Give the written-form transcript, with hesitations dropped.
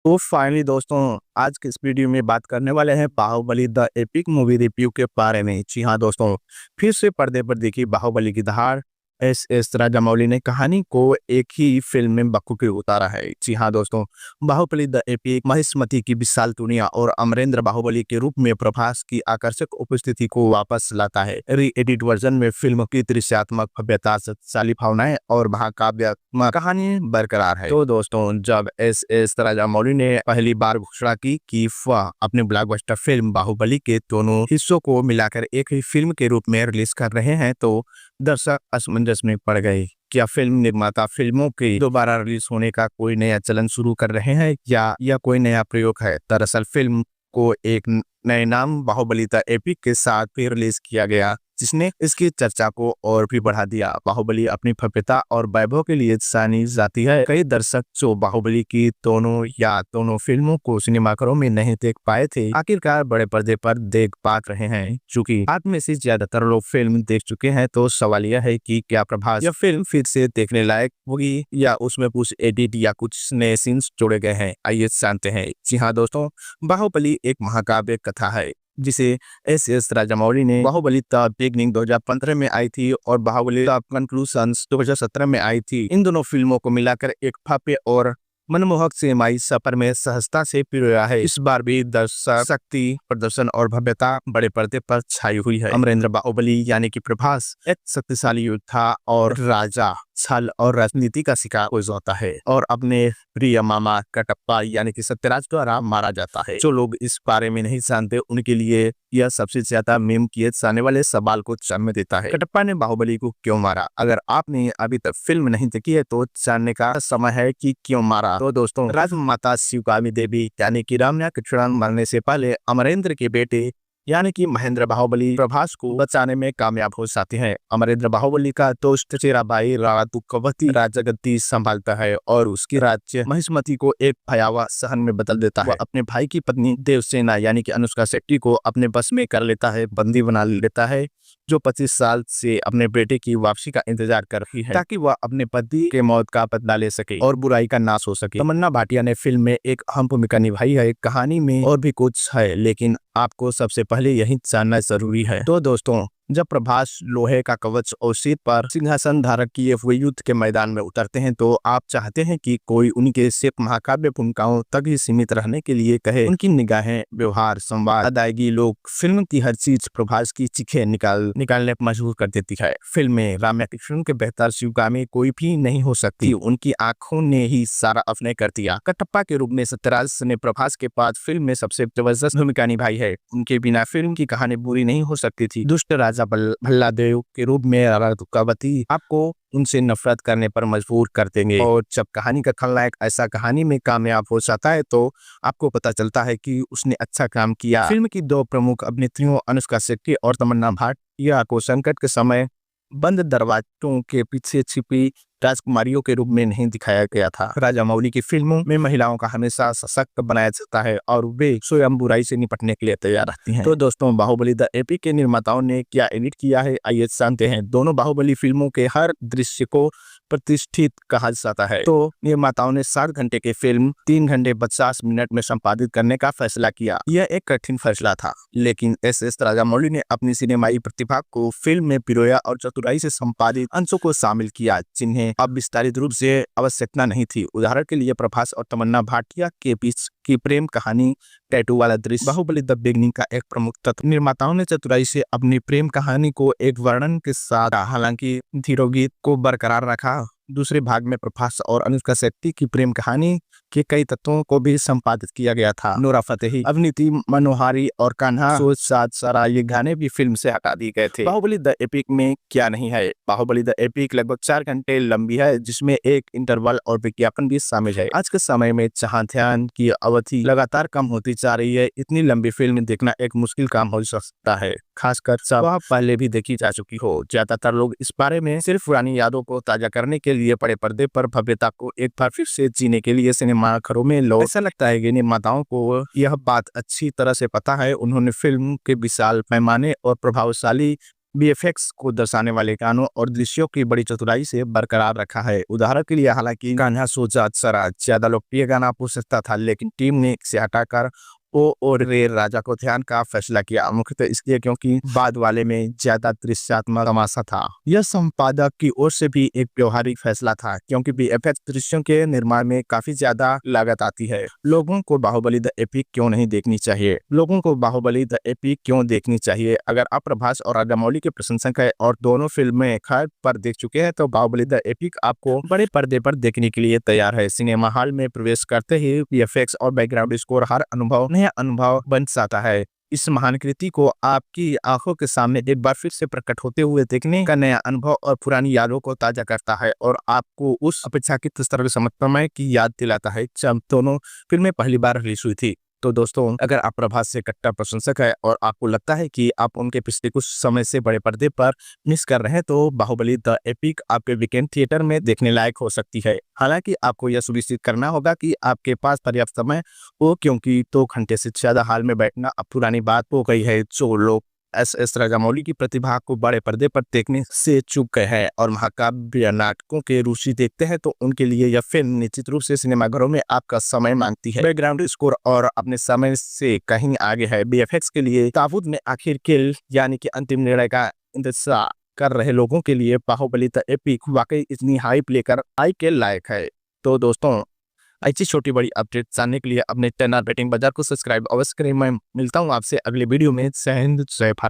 तो फाइनली दोस्तों, आज के इस वीडियो में बात करने वाले हैं Baahubali the epic movie review के बारे में। जी हाँ दोस्तों, फिर से पर्दे पर देखी बाहुबली की धार। एस राजामौली ने कहानी को एक ही फिल्म में बखूबी उतारा है। जी हाँ दोस्तों, बाहुबली द एपिक महिष्मति की विशाल दुनिया और अमरेंद्र बाहुबली के रूप में प्रभास की आकर्षक उपस्थिति को वापस लाता है। री एडिट वर्जन में फिल्म की दृश्यात्मक भव्यता, शक्तिशाली भावनाएं और महाकाव्यात्मक कहानी बरकरार है। तो दोस्तों, जब एस राजामौली ने पहली बार घोषणा की कि वह अपने ब्लॉकबस्टर फिल्म बाहुबली के दोनों हिस्सों को मिलाकर एक ही फिल्म के रूप में रिलीज कर रहे हैं, तो दर्शक असमंजस में पड़ गए। क्या फिल्म निर्माता फिल्मों के दोबारा रिलीज होने का कोई नया चलन शुरू कर रहे हैं या यह कोई नया प्रयोग है? दरअसल फिल्म को एक नए नाम बाहुबली द एपिक के साथ फिर रिलीज किया गया, जिसने इसकी चर्चा को और भी बढ़ा दिया। बाहुबली अपनी भव्यता और वैभव के लिए जानी जाती है। कई दर्शक जो बाहुबली की दोनों फिल्मों को सिनेमाघरों में नहीं देख पाए थे, आखिरकार बड़े पर्दे पर देख पा रहे हैं। चूंकि आप में से ज्यादातर लोग फिल्म देख चुके हैं, तो सवाल यह है कि क्या प्रभास यह फिल्म फिर से देखने लायक होगी या उसमें कुछ एडिट या कुछ नए सीन्स जोड़े गए हैं। आइए जानते हैं। जी हाँ दोस्तों, बाहुबली एक महाकाव्य कथा है जिसे एस राजामौली ने बाहुबली द बिगिनिंग 2015 में आई थी और बाहुबली द कंक्लूजन्स 2017 में आई थी। इन दोनों फिल्मों को मिलाकर एक भव्य और मनमोहक सिनेमाई सफर में सहजता से पिरोया है। इस बार भी दर्शक शक्ति, प्रदर्शन और भव्यता बड़े पर्दे पर छाई हुई है। अमरेंद्र बाहुबली यानी कि प्रभास एक शक्तिशाली योद्धा और राजा छल और राजनीति का शिकार हो जाता है और अपने प्रिय मामा कटप्पा यानी कि सत्यराज द्वारा मारा जाता है। जो लोग इस बारे में नहीं जानते, उनके लिए यह सबसे ज्यादा मेम किए जाने वाले सवाल को जन्म देता है। कटप्पा ने बाहुबली को क्यों मारा? अगर आपने अभी तक फिल्म नहीं देखी है तो जानने का समय है कि क्यों मारा। तो दोस्तों, राजमाता शिवगामी देवी यानी कि रामया कृष्णन मरने से पहले अमरेंद्र के बेटे यानी कि महेंद्र बाहुबली प्रभास को बचाने में कामयाब हो जाते हैं। अमरेंद्र बाहुबली का दोस्त चचेरा भाई राणा दुर्गावती राजगद्दी संभालता है और उसकी राज्य महिष्मति को एक भयावह शहर में बदल देता है। अपने भाई की पत्नी देवसेना यानी कि अनुष्का शेट्टी को अपने बस में कर लेता है, बंदी बना लेता है, जो 25 साल से अपने बेटे की वापसी का इंतजार कर रही है ताकि वह अपने पति के मौत का बदला ले सके और बुराई का नाश हो सके। तमन्ना भाटिया ने फिल्म में एक अहम भूमिका निभाई है। कहानी में और भी कुछ है, लेकिन आपको सबसे पहले यही जानना जरूरी है। तो दोस्तों, जब प्रभास लोहे का कवच और सिर पर सिंहासन धारक किए हुए युद्ध के मैदान में उतरते हैं, तो आप चाहते हैं कि कोई उनके सिर्फ महाकाव्य भूमिकाओं तक ही सीमित रहने के लिए कहे। उनकी निगाहें, व्यवहार, संवाद, अदायगी लोग फिल्म की हर चीज प्रभास की चीखें निकालने पर मजबूर कर देती है। फिल्म में राम्या कृष्णन के बेहतर शिवगामी कोई भी नहीं हो सकती। उनकी आंखों ने ही सारा अभिनय कर दिया। कटप्पा के रूप में सत्यराज ने प्रभास के बाद फिल्म में सबसे जबरदस्त भूमिका निभाई है। उनके बिना फिल्म की कहानी पूरी नहीं हो सकती थी। दुष्ट राजा भल्लादेव के रूप में राणा दुर्गावती आपको उनसे नफरत करने पर मजबूर कर देंगे और जब कहानी का खलनायक ऐसा कहानी में कामयाब हो जाता है, तो आपको पता चलता है कि उसने अच्छा काम किया। फिल्म की दो प्रमुख अभिनेत्रियों अनुष्का शेट्टी और तमन्ना भाटिया को संकट के समय बंद दरवाजों के पीछे छिपी राजकुमारियों के रूप में नहीं दिखाया गया था। राजामौली की फिल्मों में महिलाओं का हमेशा सशक्त बनाया जाता है और वे स्वयं बुराई से निपटने के लिए तैयार रहती हैं। तो दोस्तों, बाहुबली द एपिक के निर्माताओं ने क्या एडिट किया है, आइए जानते हैं। दोनों बाहुबली फिल्मों के हर दृश्य को प्रतिष्ठित कहा जाता है, तो निर्माताओं ने 7 घंटे की फिल्म 3 घंटे 50 मिनट में संपादित करने का फैसला किया। यह एक कठिन फैसला था, लेकिन एस राजामौली ने अपनी सिनेमाई प्रतिभा को फिल्म में पिरोया और चतुराई से संपादित अंशों को शामिल किया जिन्हें अब विस्तारित रूप से आवश्यकता नहीं थी। उदाहरण के लिए प्रभास और तमन्ना भाटिया के बीच की प्रेम कहानी, टैटू वाला दृश्य बाहुबली द बिगिनिंग का एक प्रमुख तत्व। निर्माताओं ने चतुराई से अपनी प्रेम कहानी को एक वर्णन के साथ, हालांकि धीरोगीत को बरकरार रखा। दूसरे भाग में प्रभास और अनुष्का शेट्टी की प्रेम कहानी के कई तत्वों को भी संपादित किया गया था। नूरा फतेही, अवनीति मनोहारी और कान्हा सोच साथ सारा ये गाने भी फिल्म से हटा दिए गए थे। बाहुबली द एपिक में क्या नहीं है? बाहुबली द एपिक लगभग 4 घंटे लंबी है, जिसमें एक इंटरवल और विज्ञापन भी शामिल है। आज के समय में जहां ध्यान की अवधि लगातार कम होती जा रही है, इतनी लंबी फिल्म देखना एक मुश्किल काम हो सकता है, खासकर जब वह पहले भी देखी जा चुकी हो। ज्यादातर लोग इस बारे में सिर्फ पुरानी यादों को ताजा करने के लिए बड़े पर्दे पर भव्यता को एक बार फिर से जीने के लिए सिनेमाघरों में लोग। ऐसा लगता है कि निर्माताओं को यह बात अच्छी तरह से पता है। उन्होंने फिल्म के विशाल पैमाने और प्रभावशाली बीएफएक्स को दर्शाने वाले गानों और दृश्यों की बड़ी चतुराई से बरकरार रखा है। उदाहरण के लिए हालांकि कान्हा सोचा सरा ज्यादा लोकप्रिय गाना हो सकता था, लेकिन टीम ने इसे हटाकर ओ और रे राजा को ध्यान का फैसला किया, मुख्यतः इसलिए क्योंकि बाद वाले में ज्यादा दृश्यात्मक तमाशा था। यह संपादक की ओर से भी एक व्यवहारिक फैसला था, क्योंकि बीएफएक्स दृश्यों के निर्माण में काफी ज्यादा लागत आती है। लोगों को बाहुबली द एपिक क्यों नहीं देखनी चाहिए? लोगों को बाहुबली द एपिक क्यों देखनी चाहिए? अगर आप प्रभास और राजामौली के प्रशंसक है और दोनों फिल्में खैर पर देख चुके हैं, तो बाहुबली द एपिक आपको बड़े पर्दे पर देखने के लिए तैयार है। सिनेमा हॉल में प्रवेश करते ही वीएफएक्स और बैकग्राउंड स्कोर हर नया अनुभव बन जाता है। इस महान कृति को आपकी आंखों के सामने एक बार फिर से प्रकट होते हुए देखने का नया अनुभव और पुरानी यादों को ताजा करता है और आपको उस अपेक्षाकृत समय की याद दिलाता है जब दोनों फिल्में पहली बार रिलीज हुई थी। तो दोस्तों, अगर आप प्रभास से कट्टर प्रशंसक है और आपको लगता है कि आप उनके पिछले कुछ समय से बड़े पर्दे पर मिस कर रहे हैं, तो बाहुबली द एपिक आपके वीकेंड थिएटर में देखने लायक हो सकती है। हालांकि आपको यह सुनिश्चित करना होगा कि आपके पास पर्याप्त समय हो, क्योंकि 2 घंटे से ज्यादा हॉल में बैठना अब पुरानी बात हो गई है। जो लोग एस राजामौली की प्रतिभा को बड़े पर्दे पर देखने से चूक गए हैं और महाकाव्य नाटकों के रुचि देखते हैं, तो उनके लिए यह फिल्म निश्चित रूप से सिनेमाघरों में आपका समय मांगती है। बैकग्राउंड स्कोर और अपने समय से कहीं आगे है। बीएफएक्स के लिए ताबूत में आखिर किल यानी कि अंतिम निर्णय का इंतजार कर रहे लोगों के लिए बाहुबली द एपिक वाकई इतनी हाइप लेकर आई के लायक है। तो दोस्तों, ऐसी छोटी बड़ी अपडेट जानने के लिए अपने चैनल रेटिंग बाजार को सब्सक्राइब अवश्य करें। मैं मिलता हूं आपसे अगले वीडियो में। जय हिंद, जय भारत।